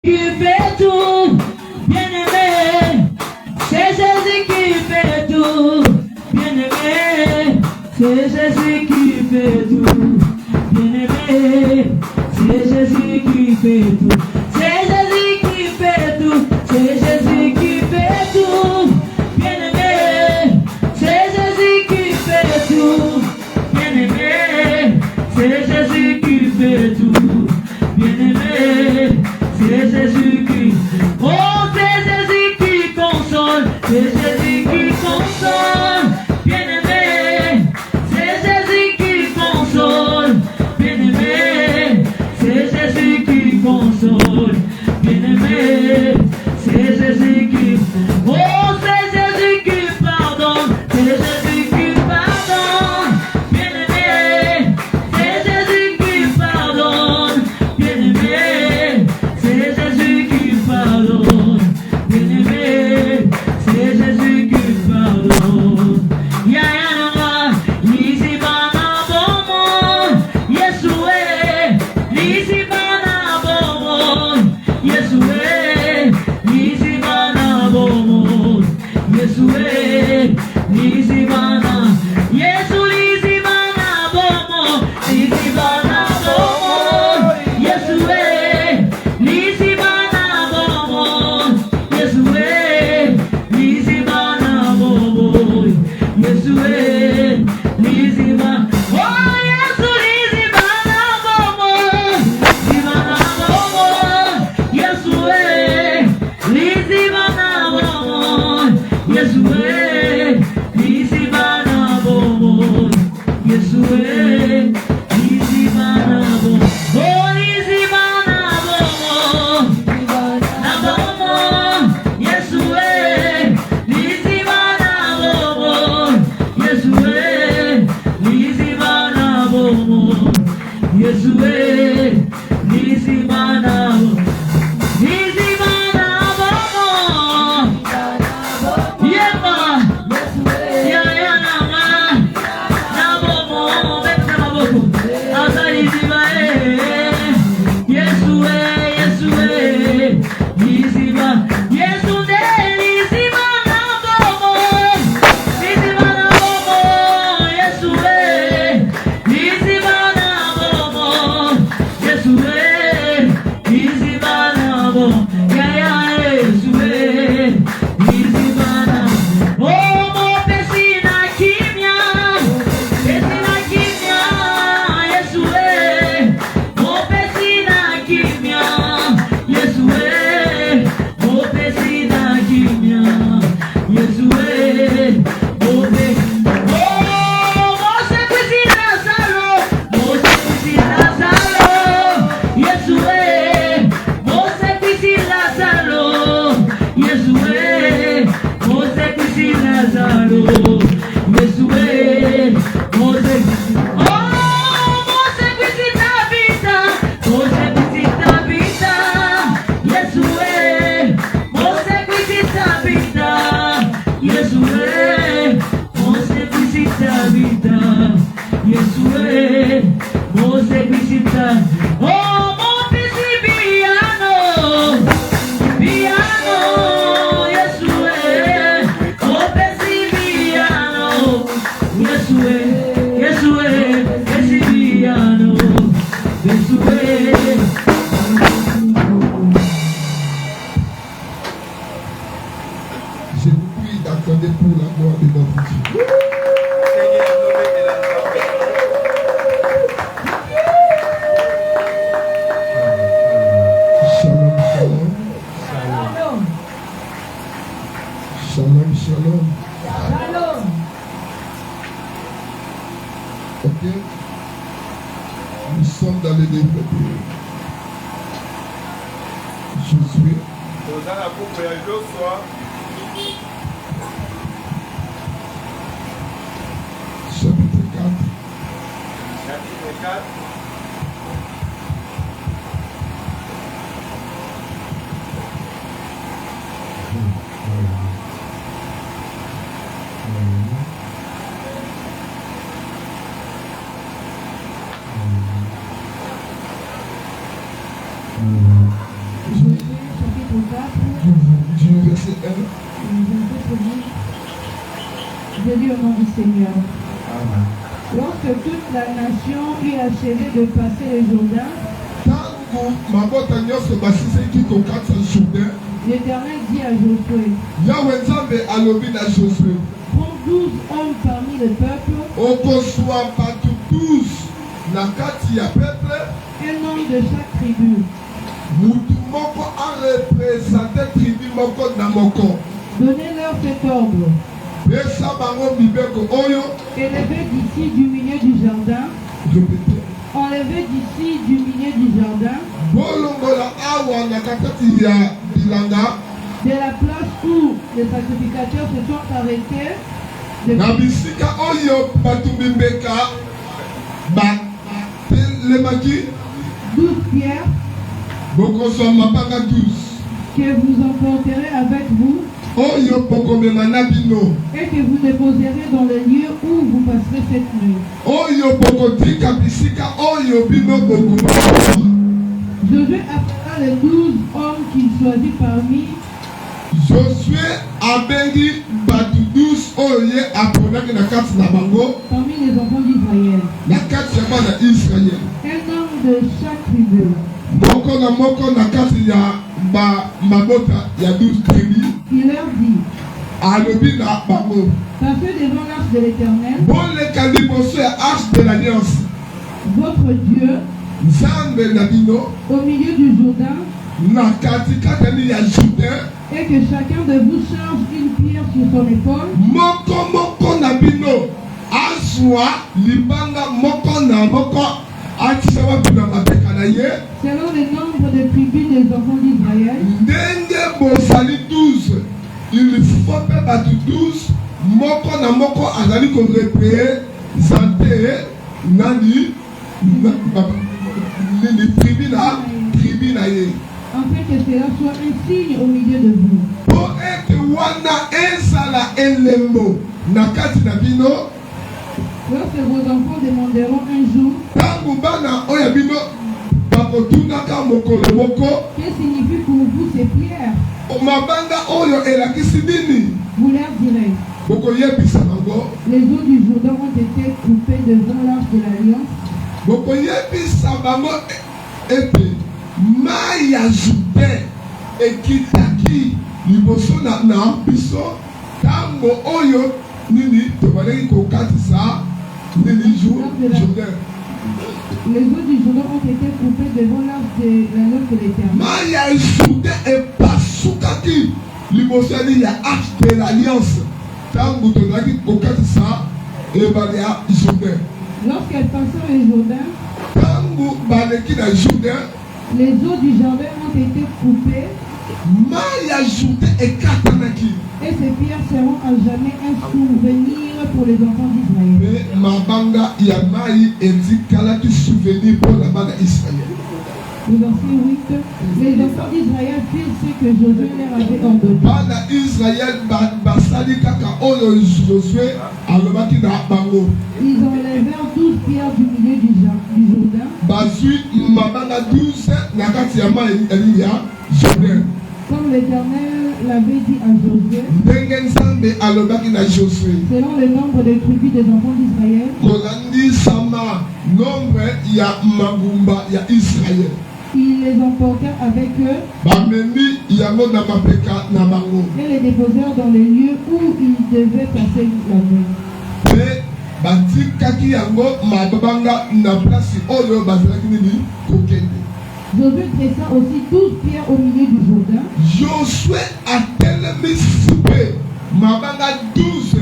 Qui fait tout, bien-aimé, c'est Jésus qui fait tout, bien-aimé, c'est Jésus qui fait tout, bien-aimé, c'est Jésus qui fait tout, c'est Jésus qui fait tout, c'est Jésus qui fait tout, bien-aimé, c'est Jésus qui fait tout, bien-aimé, c'est Jésus qui fait tout, bien-aimé. C'est Jésus qui, oh c'est Jésus qui console, c'est Jésus qui console, bien-aimé, c'est Jésus qui console, bien-aimé, c'est Jésus qui console, bien-aimé, c'est Jésus qui, oh c'est Jésus qui pardonne, c'est Jésus qui pardonne, bien-aimé, c'est Jésus qui pardonne, bien-aimé. C'est Jésus qui pardonne, bien-aimé, c'est Jésus qui pardonne. Yaya, lisi bana bomo, Yesue, lisi bana bomo, Yesue, lisi bana bomo, Yesue, lisi bana, Yesu lisi bana bomo, lisi bana bomo, Yesue. chapitre 4, du verset 1. Je lis au nom du Seigneur. Amen. Lorsque toute la nation eut achevé de passer le Jourdain, l'Éternel dit à Josué, prends 12 hommes parmi le peuple, un homme de chaque tribu. Donnez-leur cet ordre. Élevez d'ici du milieu du jardin. Enlevez d'ici du milieu du jardin. De la place où les sacrificateurs se sont arrêtés. De 12 pierres que vous emporterez avec vous et que vous déposerez dans le lieu où vous passerez cette nuit. Josué appela les 12 hommes qu'il choisit parmi les enfants d'Israël. Un homme de chaque tribu. Il leur dit, passez devant l'arche de l'Éternel, votre Dieu, au milieu du Jourdain, et que chacun de vous charge une pierre sur son épaule. Selon le nombre de tribus des enfants d'Israël, il faut faire 12 moko na moko azali ko représenter nani tribu na ye. Afin que cela soit un signe au milieu de vous. Pour être wana ezala elembo na kati na bino. Lorsque vos enfants demanderont un jour, que signifie pour vous ces pierres? Vous leur direz, les eaux du Jourdain ont été coupées devant l'arche de l'Alliance. Les eaux du Jourdain ont été coupées devant l'arche de l'Alliance de l'Éternel. Lorsqu'elles passèrent le Jourdain, les eaux du jardin ont été coupées. Et ces pierres seront à jamais un souvenir pour les enfants d'Israël. Le verset 8, les enfants d'Israël firent ce que Josué leur avait ordonné. Ils enlevèrent 12 pierres du milieu du Jourdain. Comme l'Éternel l'avait dit à Josué, selon le nombre de tribus des enfants d'Israël, ils les emportèrent avec eux et les déposèrent dans les lieux où ils devaient passer la nuit. Josué dressa aussi 12 pierres au milieu du Jourdain. Josué a tellement soupé, mabanga 12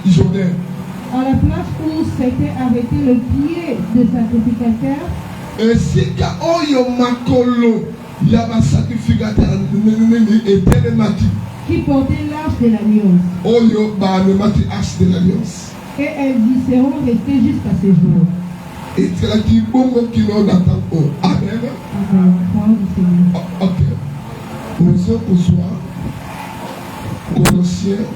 Jourdain. À la place où s'était arrêté le pied de sacrificateur, et si oyo makolo yaba sacrificateur qui portait l'arche de l'Alliance. Oyo ba le mati arche de l'Alliance. Et elles y seront restées jusqu'à ce jour. Et c'est là qui bongo qui nous attend. Amen. Ok. Nous sommes au soir. Colossiens.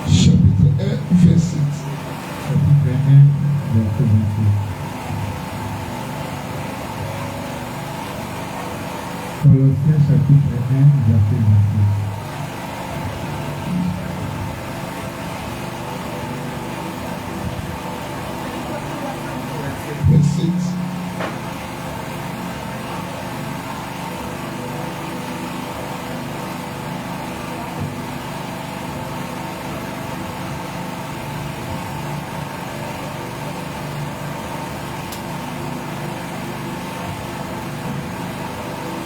Chapitre 1, verset 7. Chapitre 1, verset 7. Colossiens chapitre 1, verset 26.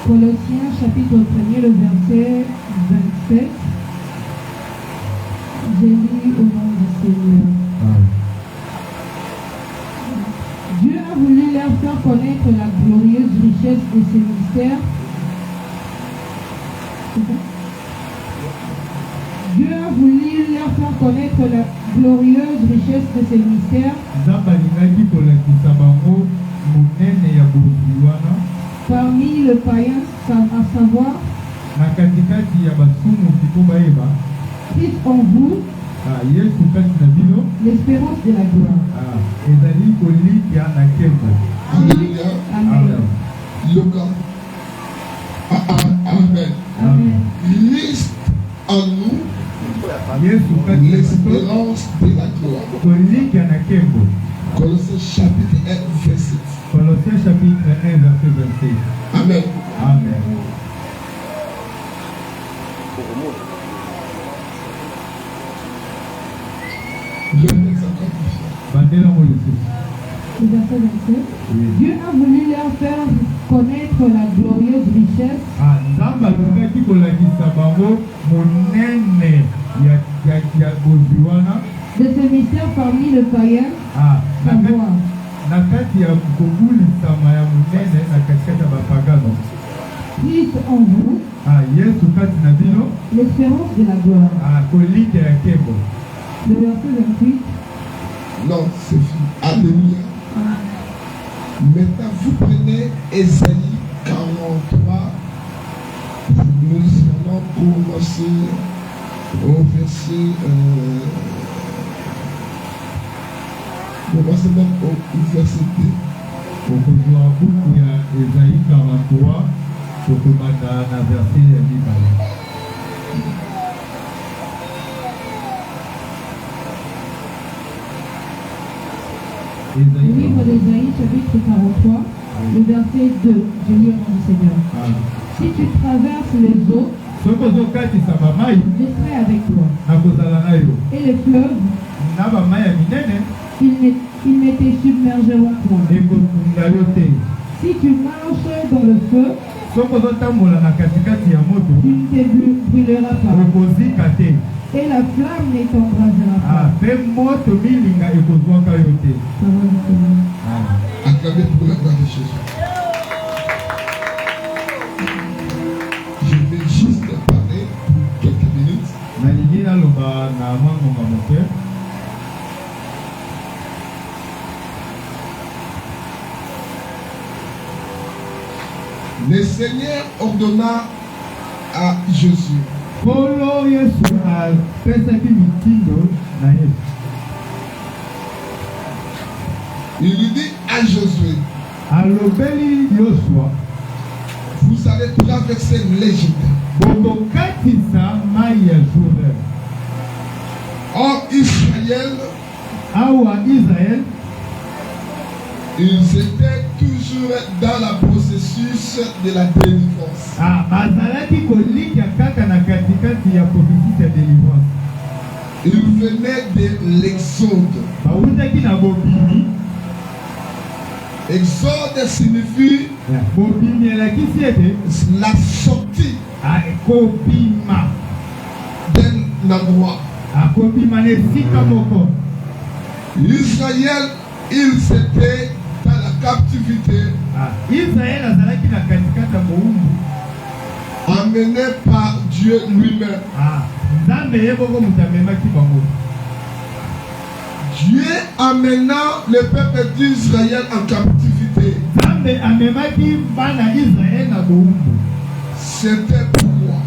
Colossiens chapitre 1er, le verset 27. J'ai lu au nom du Seigneur. Dieu a voulu leur faire connaître la glorieuse richesse de ses mystères. Dieu a voulu leur faire connaître la glorieuse richesse de ses mystères. Parmi le païen, à savoir Christ en vous, l'espérance de la gloire. Alléluia. Amen. Amen. Amen. Liste en nous l'espérance de la gloire. Colossiens chapitre 1, verset 7. Colossiens chapitre 1, verset 26. Amen. Amen. Le verset encore plus. Bandela Moïse. Le verset 27. Oui. Dieu a voulu leur faire connaître la glorieuse richesse Nzamba alobaki kolakisa bango monene ya bozwi wana de ses mystères parmi le païen, savoir na kati ya kobulisama ya monene na katikati ya bapagano. Christ en vous, Yesu kati na bino l'espérance de la gloire. kolinga ya nkembo. Le verset 28. Non, c'est fini. Alléluia. Maintenant, vous prenez Ésaïe 43. Nous allons commencer au verset. Commencez même au verset 2. Okozwa buku ya Esaïe 43 tokomata na verset ya mibale. Le livre d'Ésaïe, chapitre 43, le verset 2. Je lis au nom du Seigneur. Si tu traverses les eaux, je serai avec toi. Et les fleuves, ils ne te submergeront point. Si tu marches dans le feu, tu ne te brûleras pas. Et la flamme ne t'embrasera pas. Acclamez pour la gloire de Jésus. Je vais juste parler pour quelques minutes. Le Seigneur ordonna à Jésus. Il lui dit à Josué, vous allez traverser l'Égypte. Or Israël, ils étaient toujours dans la processus de la délivrance. Ils venaient de l'Exode. Exode signifie la sortie d'un endroit. Israël, ils étaient dans la captivité, amenés par Dieu lui-même. Dieu amena le peuple d'Israël en captivité. C'était pourquoi?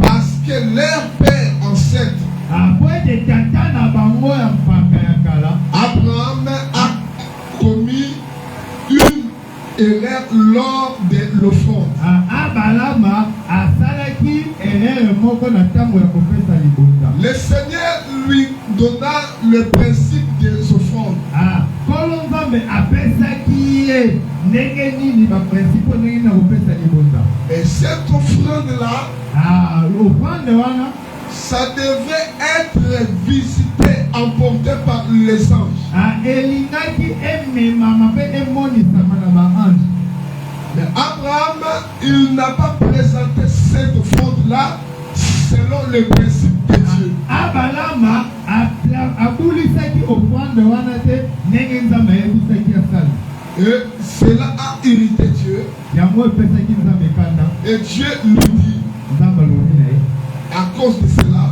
Parce que leur père ancêtre, Abraham, a commis une erreur lors de l'offrande. Le Seigneur lui donna le principe des offrandes. Et cette offrande-là, ça devait être visité, emporté par les anges. Mais Abraham, il n'a pas présenté cette offrande-là selon le principe de Dieu. Et cela a irrité Dieu. Et Dieu lui dit, à cause de cela,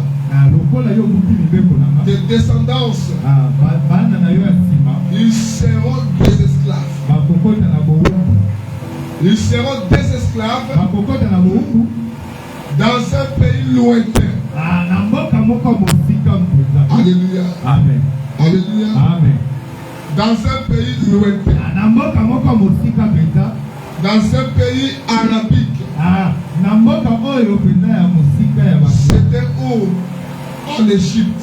des descendances, ils seront des esclaves. Ils seront des esclaves dans un pays lointain. Alléluia. Amen. Alléluia. Amen. Dans un pays lointain. Dans un pays arabique. C'était où? En Égypte.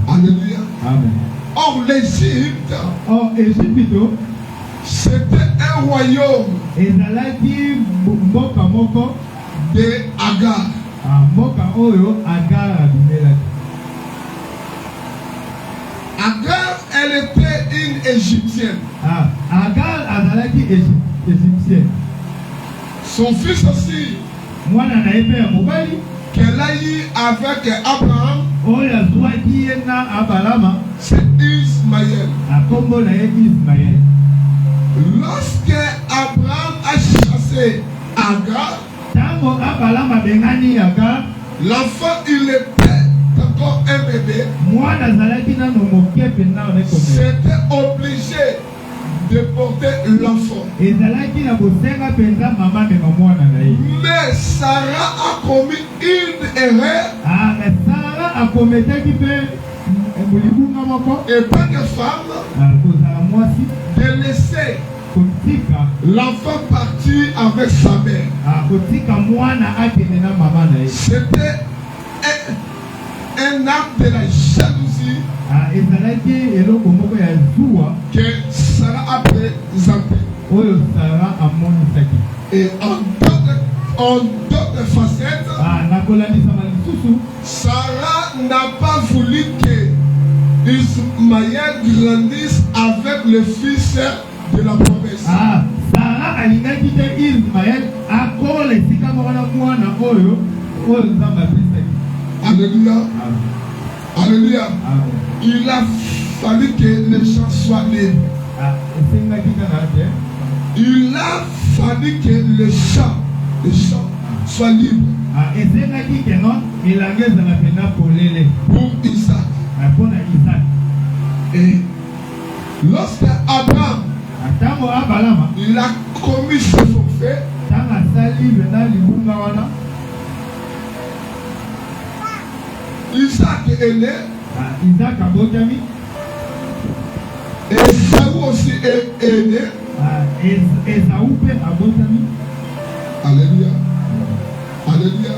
Alléluia. Amen. Or l'Égypte, c'était un royaume de Agar. Agar, elle était une Égyptienne. Son fils aussi, qu'elle a eu avec Abraham, c'est Ismaël. Lorsque Abraham a chassé Agar, l'enfant il était encore un bébé. C'était obligé de porter l'enfant. Mais Sarah a commis une erreur. Et pas de femme de laisser l'enfant partir avec sa mère. C'était un acte de la jalousie que Sarah a présenté. Et en d'autres facettes, Sarah n'a pas voulu que Ismaël grandisse avec le fils de la promesse. Alléluia. Alléluia. Il a fallu que les gens soient libres. Il a fallu que les gens soient libres. Pour Isaac. Et lorsque Abraham il a commis ce forfait, Isaac est né. Et Esaü aussi est né. Alléluia. Alléluia.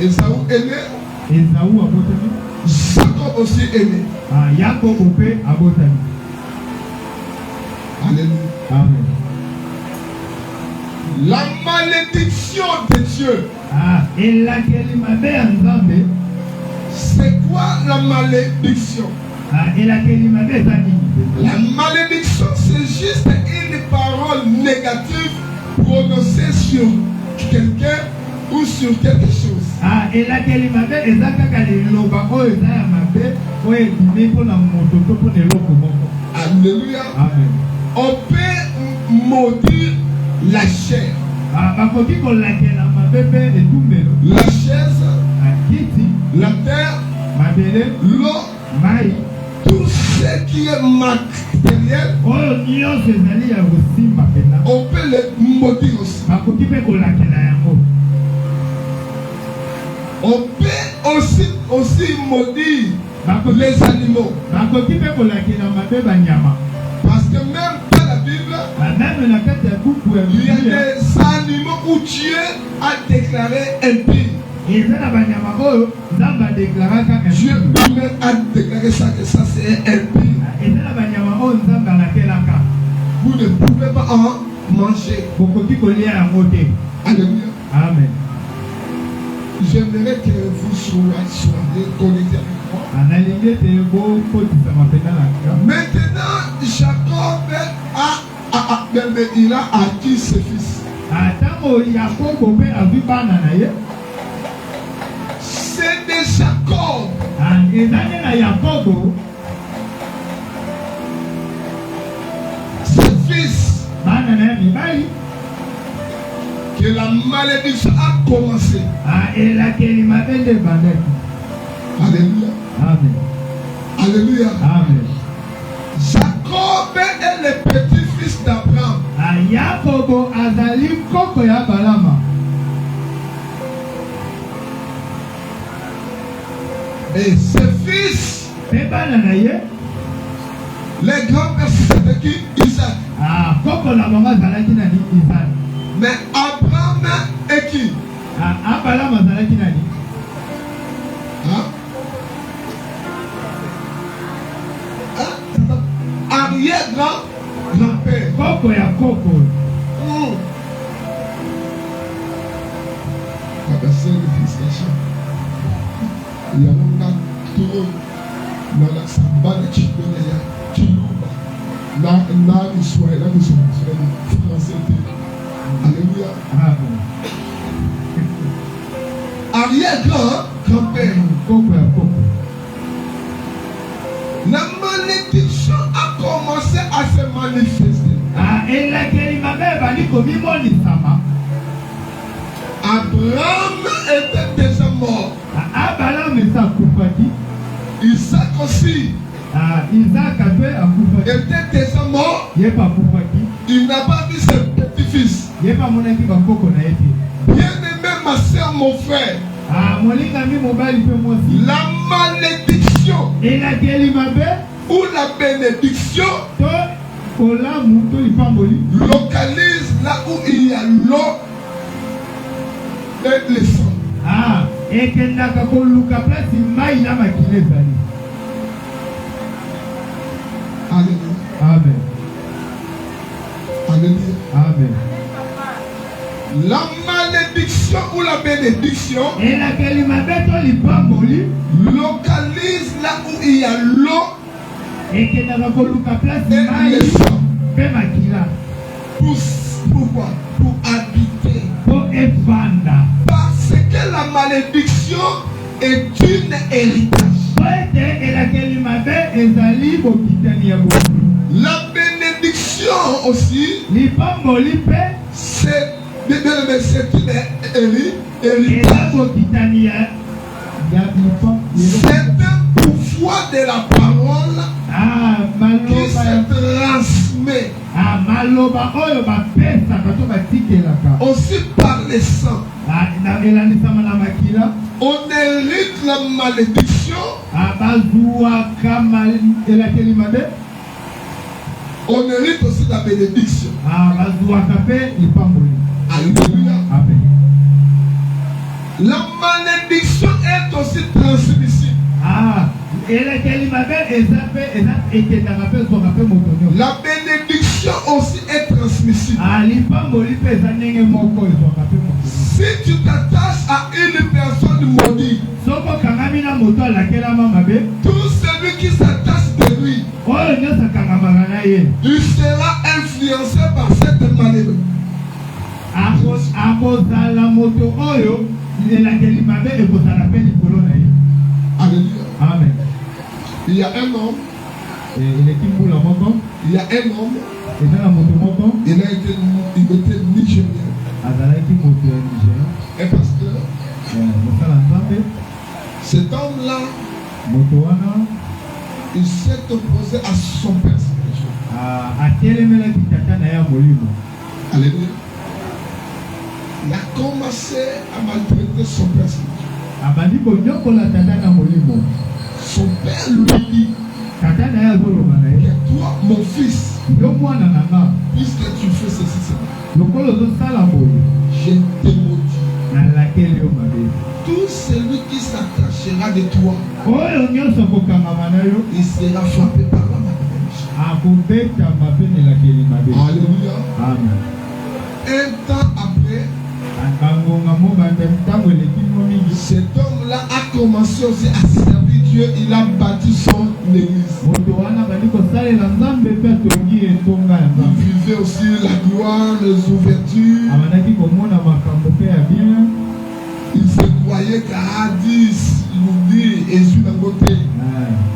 Esaü est né. Jacob aussi est né. Alléluia. Amen. La malédiction de Dieu. C'est quoi la malédiction? La malédiction, c'est juste une parole négative prononcée sur quelqu'un ou sur quelque chose. Alléluia. Amen. On peut maudire la chair. La chaise, la terre, l'eau, tout ce qui est matériel, on peut les maudire aussi. On peut aussi maudire les animaux. Parce que même Il y a des animaux où Dieu a déclaré impie. Dieu lui-même a déclaré ça, que ça c'est impie. Vous ne pouvez pas en manger. Alléluia. Amen. J'aimerais que vous soyez connectés avec moi. Maintenant, Jacob il a acquis ses fils. C'est de Jacob. Ses fils. Que la malédiction a commencé. Alléluia. Amen. Alléluia. Amen. Jacob est le petit-fils d'Abraham. Et ses fils, les grands-pères, c'était qui? Isaac. Mais Abraham est qui? Arrière-grand-père. C'est une frustration. Il y a un gars tout dans la samba de Chiconéa, Chilouba. Là, il soit là, nous sommes français. Alléluia. Arrière-grand-père. La malédiction a commencé à se manifester. Abraham était déjà mort. Isaac aussi était déjà mort. Il n'a pas vu ses petits-fils. Bien-aimé, ma soeur, mon frère. La malédiction ou la bénédiction localise là où il y a l'eau et le sang. Alléluia. Amen. Alléluia. Amen. La malédiction ou la bénédiction localise là où il y a l'eau et le sang. Pourquoi? Pour habiter. Parce que la malédiction est une héritage. La bénédiction aussi, c'est une héritage. C'est un pouvoir de la parole qui se transmet aussi par le sang. On hérite la malédiction. On hérite aussi la bénédiction. Alléluia. La malédiction est aussi transmissible. La bénédiction aussi est transmissible. Si tu t'attaches à une personne maudite, tout celui qui s'attache de lui, il sera influencé par cette malédiction. Alléluia. Amen. Il y a un homme. Il y a un homme. Il était nigérien. Un pasteur. Cet homme-là, il s'est opposé à son père spirituel. Alléluia. Il a commencé à maltraiter son père spirituel. Son père lui dit, toi, mon fils, puisque tu fais ceci, je te maudis. Tout celui qui s'attachera de toi, il sera frappé par la malédiction. Alléluia. Amen. Un temps après, cet homme-là a commencé aussi à servir Dieu. Il a bâti son église. Il vivait aussi la gloire, les ouvertures. Il se croyait qu'à 10, il nous dit, et sur le côté.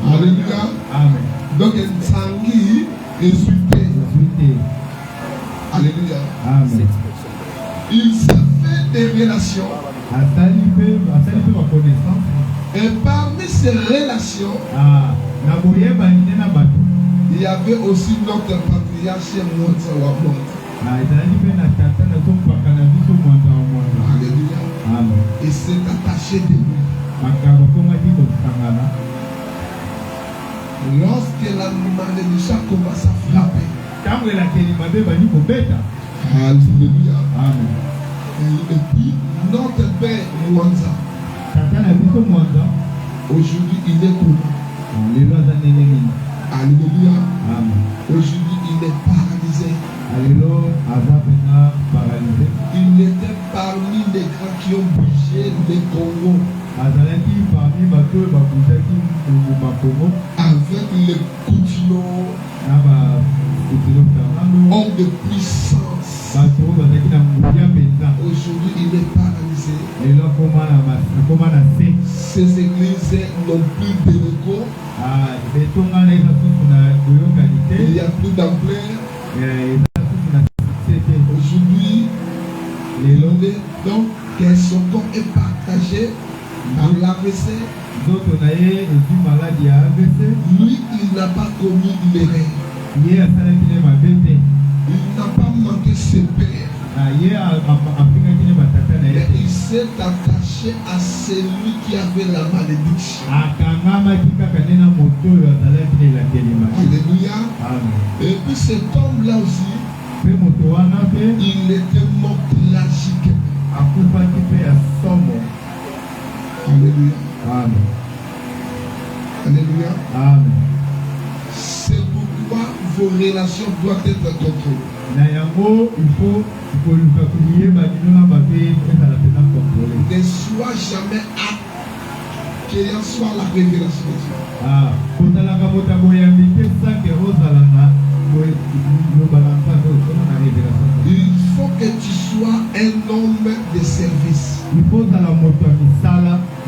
Alléluia. Amen. Donc, il s'enguille et suité. Alléluia. Amen. Il s'est fait des relations. Et parmi ces relations, il y avait aussi notre patriarche Mwanza. Alléluia. Et s'est attaché de lui. Lorsque la malédiction commence à frapper, alléluia. Amen. Et puis notre père Mwanza, aujourd'hui il est connu. Alléluia. Amen. Aujourd'hui il est paralysé. Il était parmi les grands qui ont bougé les Congo avec les couteaux, homme de puissance. Aujourd'hui il est paralysé. Ces églises n'ont plus d'écho. Il n'y a plus d'ampleur. Aujourd'hui, donc son corps est partagé par l'AVC. Lui, il n'a pas commis l'erreur. Il n'a pas manqué ses pères. Mais il s'est attaché à celui qui avait la malédiction. Alléluia. Et puis cet homme-là aussi, il était mort tragique. Alléluia. Amen. Alléluia. Amen. C'est pourquoi vos relations doivent être contrôlées. Ne sois jamais accueillant soit la révélation. Il faut que tu sois un homme de service.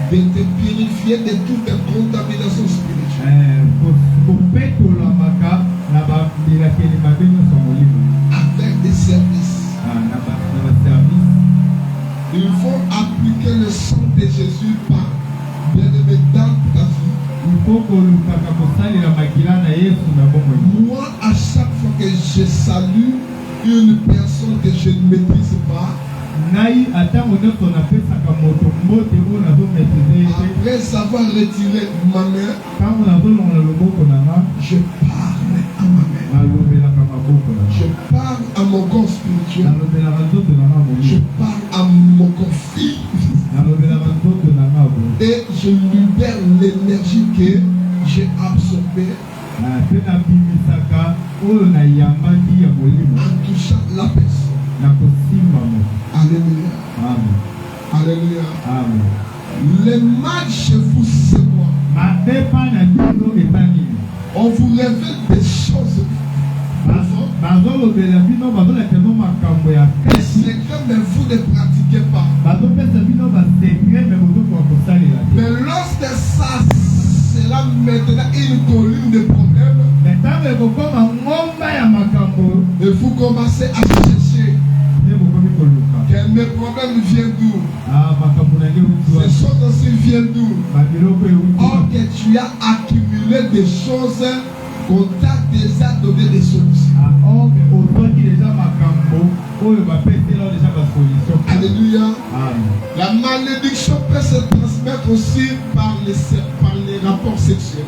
De te purifier de toute contamination spirituelle. Avec des services. Il faut appliquer le sang de Jésus par bien-aimé dans ta vie. Moi, à chaque fois que je salue une personne que je ne maîtrise pas, après avoir retiré ma main, je parle à ma main. Je parle à mon corps spirituel. Je parle à mon corps physique. Et je libère l'énergie que j'ai absorbée en touchant la personne. Alléluia. Amen. Alléluia. Amen. Le mal chez vous, c'est moi. On vous révèle des choses. C'est comme vous ne pratiquez pas. Mais lorsque ça, c'est là maintenant une colline de problèmes, et vous commencez à chercher. Mes problèmes viennent d'où? Ces choses aussi viennent d'où? Or que tu as accumulé des choses qu'on t'a déjà donné des solutions. Alléluia. La malédiction peut se transmettre aussi par les rapports rapport sexuel.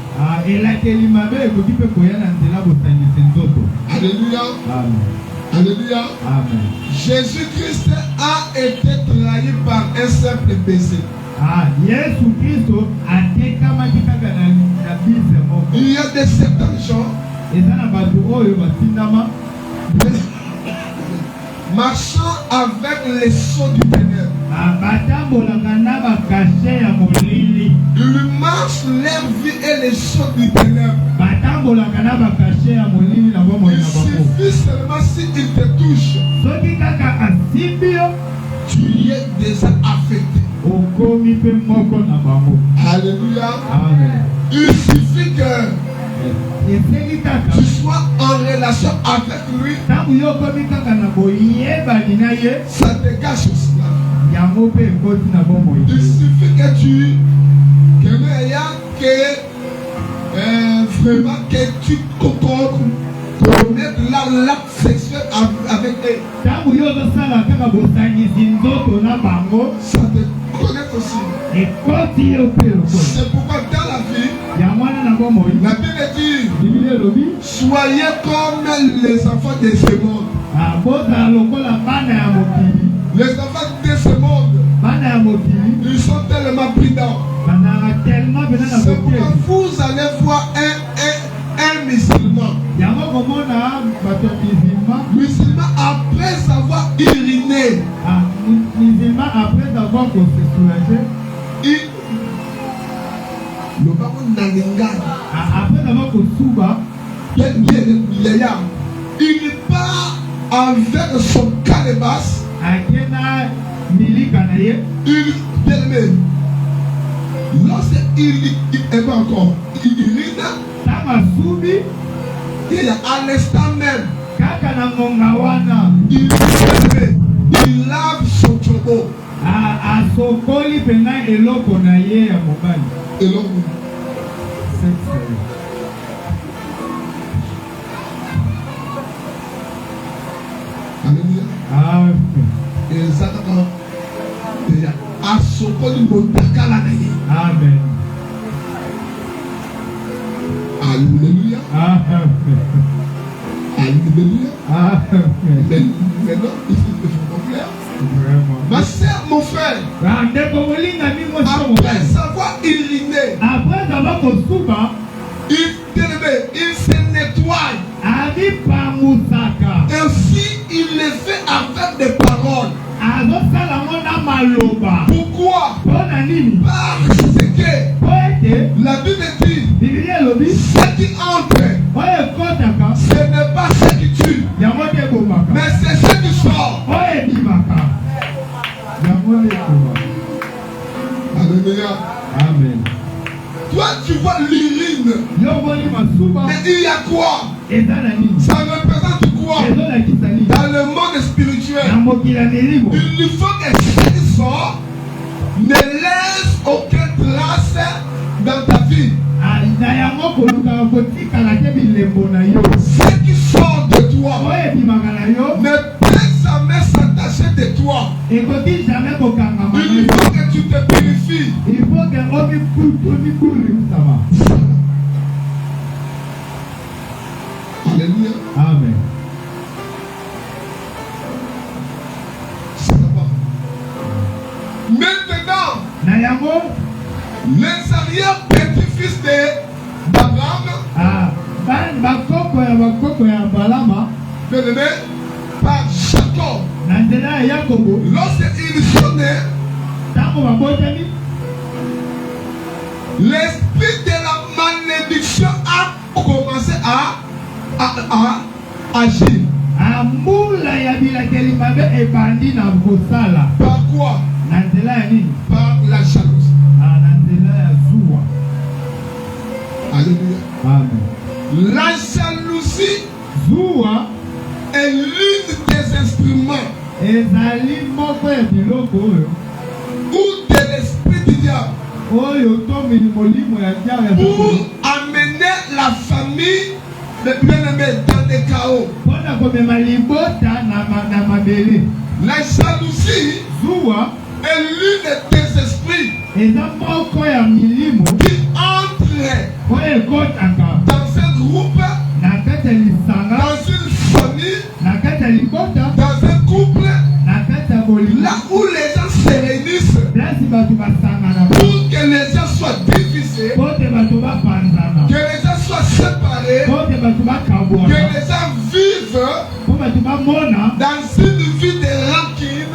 Alléluia. Alléluia. Jésus-Christ a été trahi par un simple baiser. Il y a des certains gens marchant avec les sceaux du ténèbre. Ils marchent leur vie et les sceaux du ténèbre. Il suffit seulement s'il te touche, tu es déjà affecté. Alléluia. Il suffit que tu sois en relation avec lui, ça dégage aussi. Il suffit vraiment que tu commettes l'acte sexuel avec elle. Ça te connaît aussi. C'est pourquoi dans la vie, la Bible dit, soyez comme les enfants de ce monde. Les enfants de ce monde, ils sont tellement brillants. C'est pourquoi vous allez voir un musulman. Musulman après avoir uriné. Il part avec son calebasse. Lorsqu'il est encore urine, il à l'instant même, il lave son chobo. Alléluia. Amen. Alléluia. Alléluia. Maintenant, il faut clair. Ma soeur, mon frère, après savoir uriner, il se nettoie. Et aussi, il le fait avec des paroles. Pourquoi? Parce que la Bible dit, ce qui entre, ce n'est pas ce qui tue, mais c'est ce qui sort. Alléluia. Amen. Toi, tu vois l'urine, mais il y a quoi? Ça représente quoi? Dans le monde spirituel, il faut que ce qui sort ne laisse aucune trace dans ta vie. Ce qui sort de toi ne peut jamais s'attacher de toi. Il faut que tu te purifies. Alléluia. Amen. Maintenant, les arrière-petits-fils d'Abraham, bien-aimé, par Jacob, lorsqu'ils sont nés, l'esprit de la malédiction a commencé à agir. Par quoi? Par la jalousie. Alléluia. Amen. La jalousie est l'une des instruments ou de l'esprit du diable pour amener la famille de bien-aimés dans des chaos. La jalousie est l'une des esprits qui entre dans un groupe, dans une famille, dans un couple, là où les gens se réunissent pour que les gens soient divisés, que les gens soient séparés, que les gens vivent dans une vie de rancune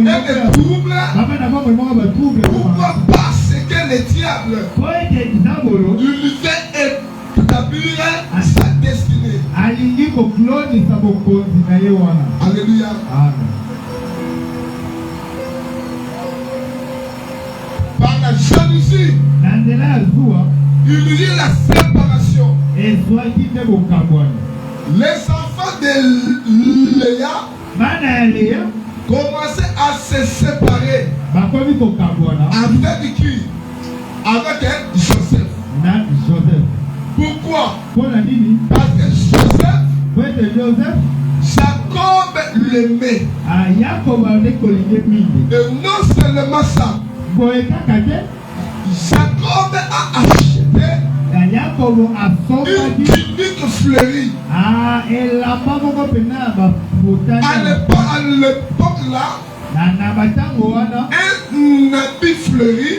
et de troubles. Pourquoi? Parce que le diable, il fait établir sa destinée. Alléluia. Par la jalousie, il y a la séparation. Les enfants de Léa commençaient à se séparer. Avec qui? Avec Joseph. Pourquoi? Parce que Joseph, Jacob l'aimait. Et non seulement ça, Jacob a acheté une tunique fleurie. À l'époque là, un habit fleuri,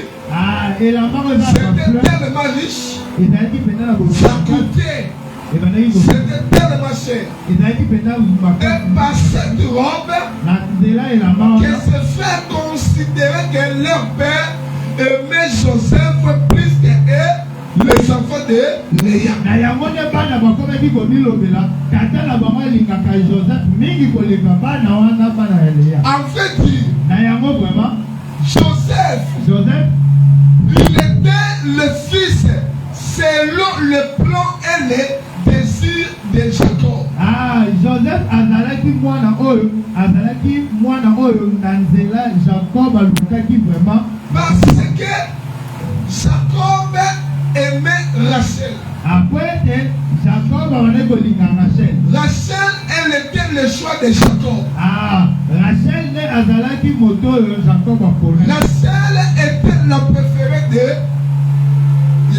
c'était tellement riche, ça coûtait, c'était tellement cher. Et par cette robe, que se fait considérer que leur père aimait Joseph plus que eux, les enfants de Léa. En fait, Joseph, il était le fils selon le plan et les désirs de Jacob. Joseph azalaki mwana oyo na nzela Jacob alukaki vraiment parce que Jacob aimait Rachel. Après Jacob a kolinga Rachel. Rachel, elle était le choix de Jacob. Rachel ne azalaki moto Jacob a polo. Rachel était la préférée de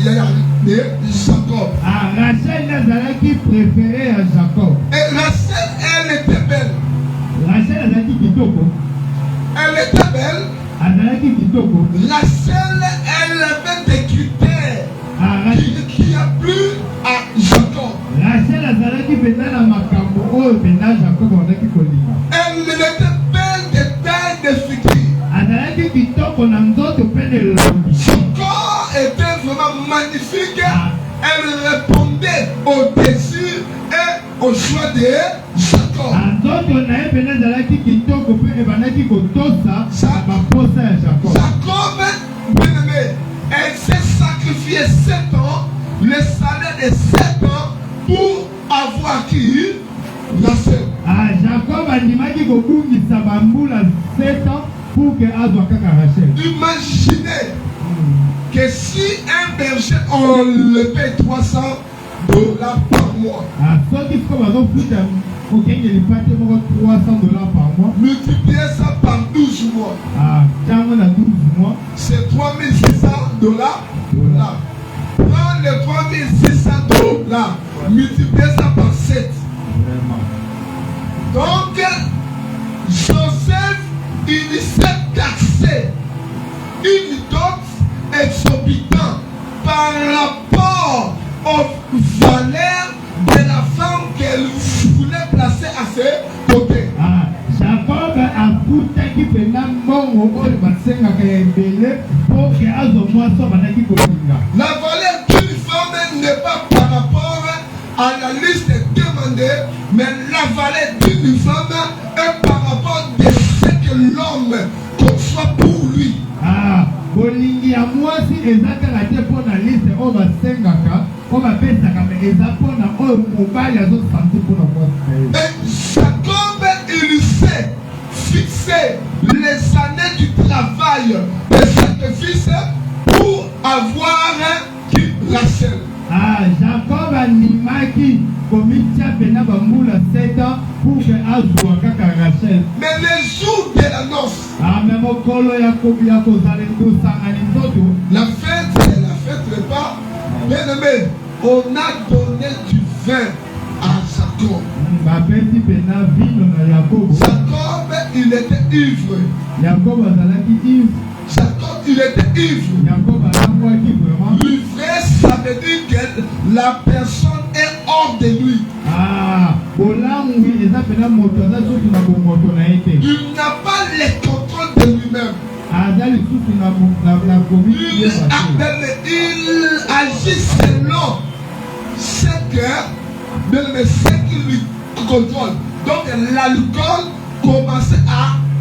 Jacob. Rachel ne azalaki préférée à Jacob. Et Rachel, elle était belle. Rachel azalaki kitoko. Elle était belle. Azalaki kitoko. Rachel, elle avait des critères qui a plu à Jacob. Rachel azalaki pena na makambo oyo pena Jacob azalaki kolinga. Elle était belle de taille de figure. Azalaki kitoko na nzoto pene lombi. Son corps était vraiment magnifique. Elle répondait au désir et au choix de Jacob. Nzoto na ye pena azalaki kitoko pe ebanaki kotosa baposa ya Jacob. Jacob, bien aimé, elle s'est sacrifiée 7 ans, le salaire de 7 ans pour avoir qui? Rachel. Jacob andimaki kobungisa bambula 7 ans pour que azwa kaka Rachel. Imaginez que si un berger on le paye $300 par mois, multipliez ça par 12 mois, c'est $3,600. Prends les $3,600, multipliez ça par 7. Donc, Joseph, il s'est taxé une dot exorbitante par rapport aux valeurs de la femme qu'elle voulait placer à ses côtés. Jacob a putaki pena mbongo oyo basengaka ebele po ke azomwaso banaki kolinga. La valeur d'une femme n'est pas par rapport à la liste demandée, mais la valeur d'une femme est par rapport de ce que l'homme conçoit pour lui. Bolingi ya mwasi ezaka te po na liste oyo basengaka oyo bapesaka me eza po na oyo mobali azosanti po na mwasi. Et Jacob, il sait fixer les années du travail de sacrifice pour avoir qui Rachel. Jacob animaki komitia pena bambula 7 ans pour que azwa kaka Rachel. Mais le jour de la noce, même okolo ya kozala ndosanga ni nzoto, la fête pas, bien aimé, on a donné du vin à Jacob. Jacob, il était ivre. Jacob, il était ivre. L'ivresse, ça veut dire que la personne est hors de lui. Il n'a pas le contrôle de lui-même. Il agit selon ce cœur, mais ce qui lui contrôle. Donc l'alcool commençait à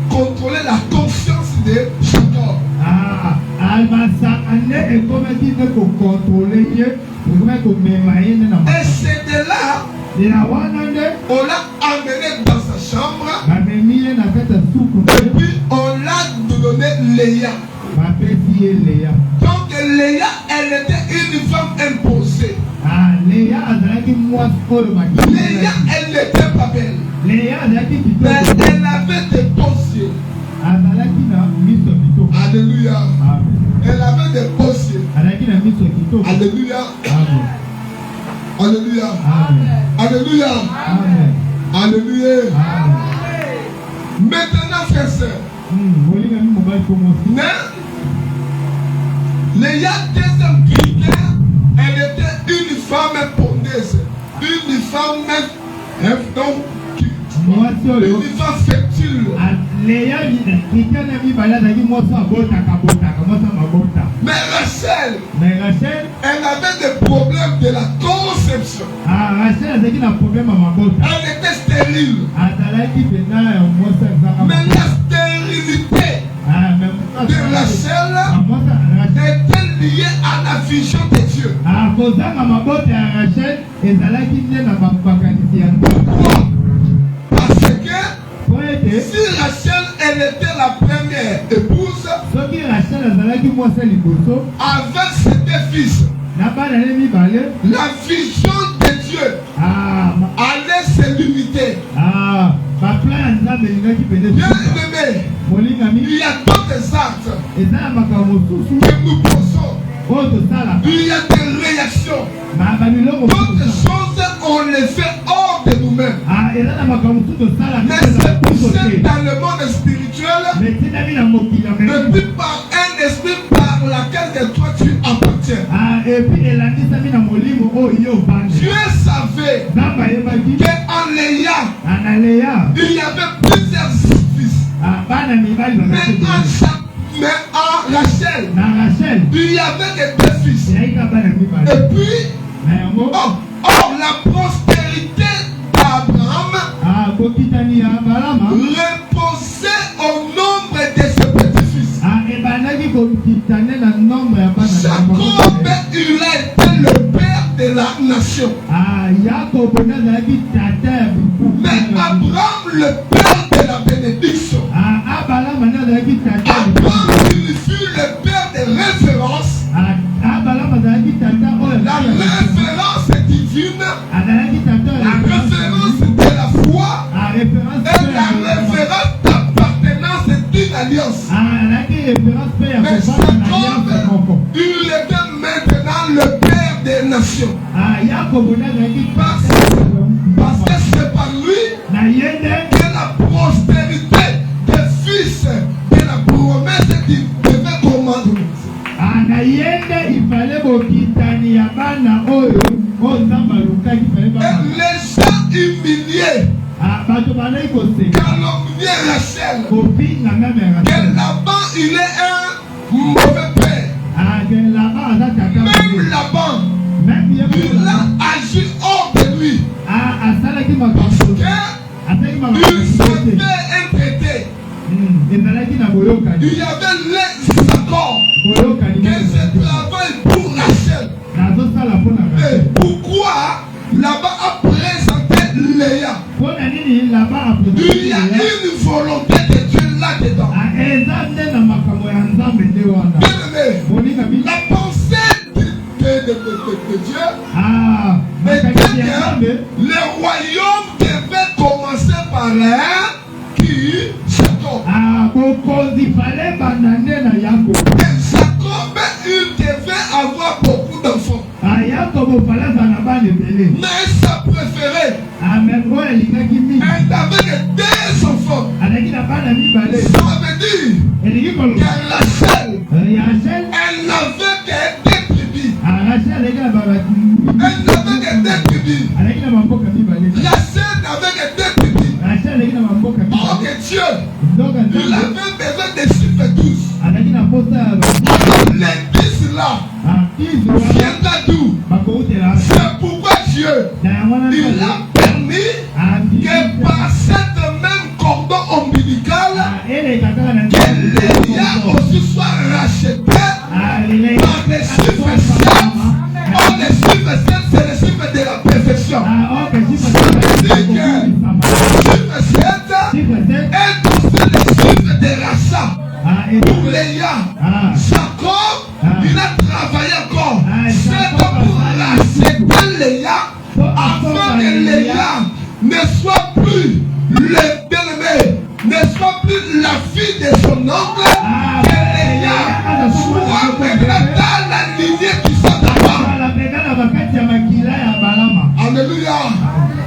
contrôler la conscience de Jacob. Et c'est de là on l'a amené dans sa chambre. Et puis on l'a donné Léa. Donc Léa, elle était une femme imposée. Léa, elle n'était pas belle. Mais elle avait des beaux yeux. Alléluia. Elle avait des beaux yeux. Alléluia. Alléluia. Alléluia. Alléluia. Maintenant, frères et sœurs, Léa, deuxième critère, elle était une femme pondeuse, une femme une femme fertile. Mais Rachel, elle avait des problèmes de la conception. Elle était stérile. Mais la stérilité de Rachel était liée à la vision de Dieu. Pourquoi? Parce que si Rachel, elle était la première épouse, avec ses deux fils, la vision de Dieu allait se limiter. Bien aimé, il y a d'autres actes que nous posons. Il y a des réactions. D'autres choses, on les fait hors de nous-mêmes. Mais c'est poussé dans le monde spirituel depuis par un esprit par laquelle de toi tu appartiens. Dieu savait qu'en Léa, il y avait plusieurs fils. Mais en Rachel, il y avait que deux fils. Et puis, la prospérité d'Abraham reposait au nombre de ses petits-fils. Jacob, il a été le père de la nation. Mais Abraham, le père de la bénédiction. Abraham, il fut le père de référence. La référence divine, la référence de la foi et la référence d'appartenance d'une alliance. Mais Jacob, il était maintenant le père des nations. Parce que c'est par lui que la prospérité des fils de la promesse devait commencer. Et les gens humiliés calomniaient Rachel que Laban il est un mauvais père. Même Laban il a agi hors de lui parce qu'il savait un traité. Il y avait les accords que je travaille pour Rachel. Et pourquoi là-bas a présenté Léa? Il y a une volonté de Dieu là-dedans. La pensée de Dieu était que le royaume devait commencer par un qui Jacob. Et Jacob, il devait avoir beaucoup mais sa préférée. Elle avait deux enfants. Ça veut dire que Rachel, elle n'avait que deux bébés. Elle n'avait que deux bébés. Rachel n'avait que deux bébés. Oh que Dieu, il avait besoin de chiffres 12. Les 10 là viendra d'où? C'est pourquoi Dieu, il a permis que par cette même cordon ombilical, que Léa aussi soit racheté par les chiffres 7. Oh, les chiffres 7, c'est les chiffres de la perfection. Chiffre 7 est aussi le chiffre de rachat. Pour Léa, Jacob, il a travaillé encore. C'est pour racheter Léa afin que Léa ne soit plus le bien-aimé, ne soit plus la fille de son oncle, que Léa soit maintenant dans la lignée qui sont d'avant. Alléluia.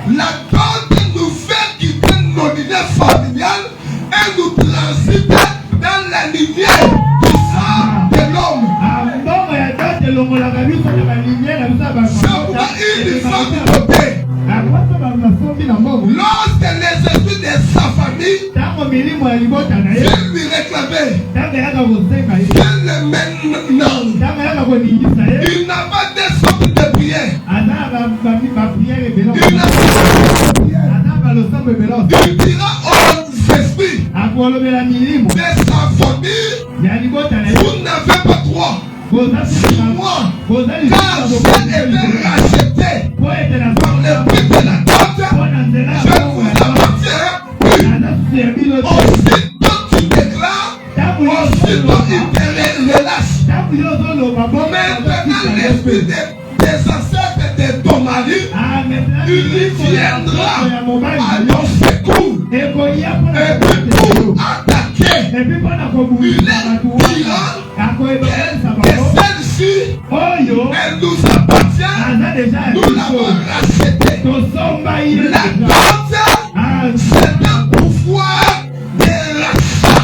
La bonne nouvelle qui donne nos lignées familiales et nous transite dans la lignée du sang de l'homme. C'est pourquoi il faut côté. Lorsque les esprits de sa famille viennent lui réclamer, viennent le maintenant, il n'a pas de sorte de prière. Il n'a pas de prière. Il dira aux esprits de sa famille, vous n'avez pas droit sur moi, car je été racheté par le prix de la dot. Je vous appartiens plus. Aussitôt tu déclares, aussitôt il te relâche. Maintenant l'esprit des ancêtres de ton mari, il viendra à ton secours et pour attaquer. Il est tyran et celle-ci, elle nous appartient, nous l'avons rachetée. La dot, c'est un pouvoir de rachat.